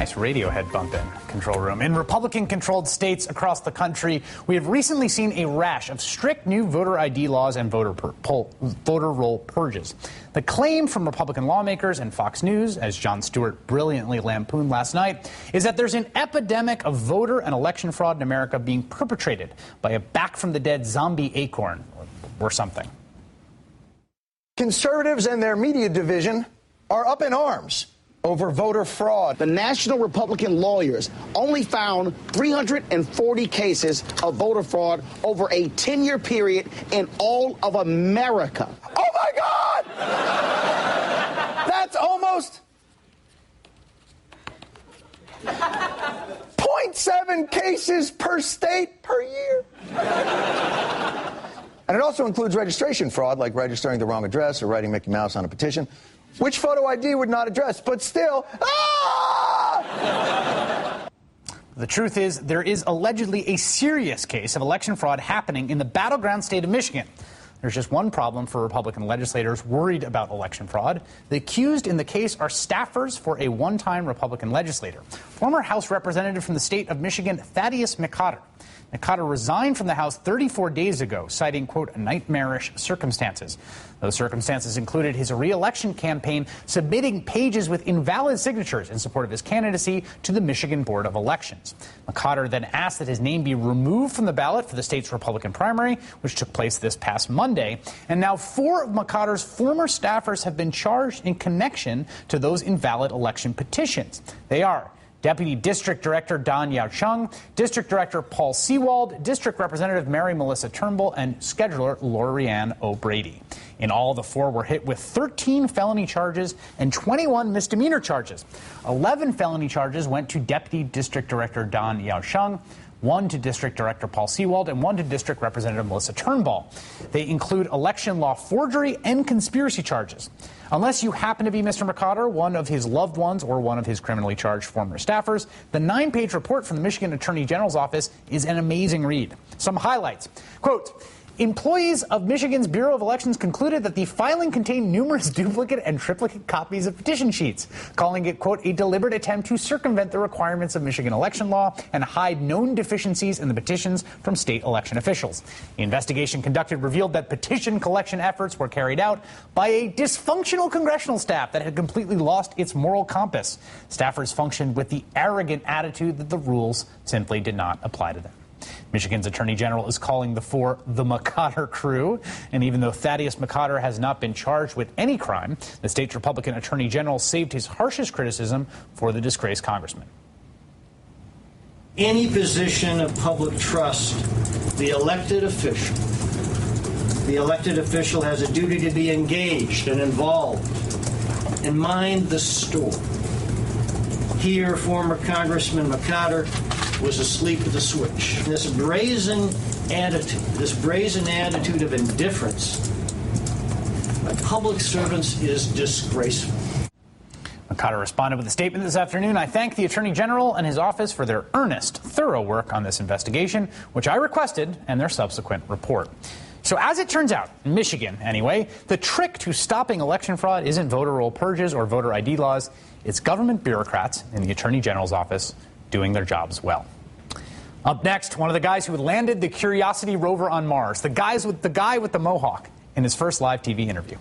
Nice Radiohead bump in control room. In Republican-controlled states across the country, we have recently seen a rash of strict new voter ID laws and voter roll purges. The claim from Republican lawmakers and Fox News, as Jon Stewart brilliantly lampooned last night, is that there's an epidemic of voter and election fraud in America being perpetrated by a back-from-the-dead zombie acorn or something. Conservatives and their media division are up in arms over voter fraud. The National Republican lawyers only found 340 cases of voter fraud over a 10-year period in all of America. Oh, my God! That's almost 0.7 cases per state per year. And it also includes registration fraud, like registering the wrong address or writing Mickey Mouse on a petition, which photo ID would not address, but still, The truth is, there is allegedly a serious case of election fraud happening in the battleground state of Michigan. There's just one problem for Republican legislators worried about election fraud. The accused in the case are staffers for a one-time Republican legislator, former House representative from the state of Michigan, Thaddeus McCotter. McCotter resigned from the House 34 days ago, citing, quote, nightmarish circumstances. Those circumstances included his re-election campaign submitting pages with invalid signatures in support of his candidacy to the Michigan Board of Elections. McCotter then asked that his name be removed from the ballot for the state's Republican primary, which took place this past Monday. And now 4 of McCotter's former staffers have been charged in connection to those invalid election petitions. They are Deputy District Director Don Yao-chung, District Director Paul Sewald, District Representative Mary Melissa Turnbull, and Scheduler Lorianne O'Brady. In all, the 4 were hit with 13 felony charges and 21 misdemeanor charges. 11 felony charges went to Deputy District Director Don Yao-chung, 1 to District Director Paul Sewald, and 1 to District Representative Melissa Turnbull. They include election law forgery and conspiracy charges. Unless you happen to be Mr. McCotter, one of his loved ones, or one of his criminally charged former staffers, the 9-page report from the Michigan Attorney General's office is an amazing read. Some highlights. Quote, employees of Michigan's Bureau of Elections concluded that the filing contained numerous duplicate and triplicate copies of petition sheets, calling it, quote, a deliberate attempt to circumvent the requirements of Michigan election law and hide known deficiencies in the petitions from state election officials. The investigation conducted revealed that petition collection efforts were carried out by a dysfunctional congressional staff that had completely lost its moral compass. Staffers functioned with the arrogant attitude that the rules simply did not apply to them. Michigan's Attorney General is calling the 4 the McCotter crew. And even though Thaddeus McCotter has not been charged with any crime, the state's Republican Attorney General saved his harshest criticism for the disgraced congressman. Any position of public trust, the elected official has a duty to be engaged and involved and mind the store. Here, former Congressman McCotter was asleep at the switch. This brazen attitude of indifference by public servants is disgraceful. McCotter responded with a statement this afternoon. I thank the Attorney General and his office for their earnest, thorough work on this investigation, which I requested, and their subsequent report. So as it turns out, in Michigan anyway, the trick to stopping election fraud isn't voter roll purges or voter ID laws. It's government bureaucrats in the Attorney General's office doing their jobs well. Up next, one of the guys who landed the Curiosity rover on Mars, the guy with the mohawk, in his first live TV interview.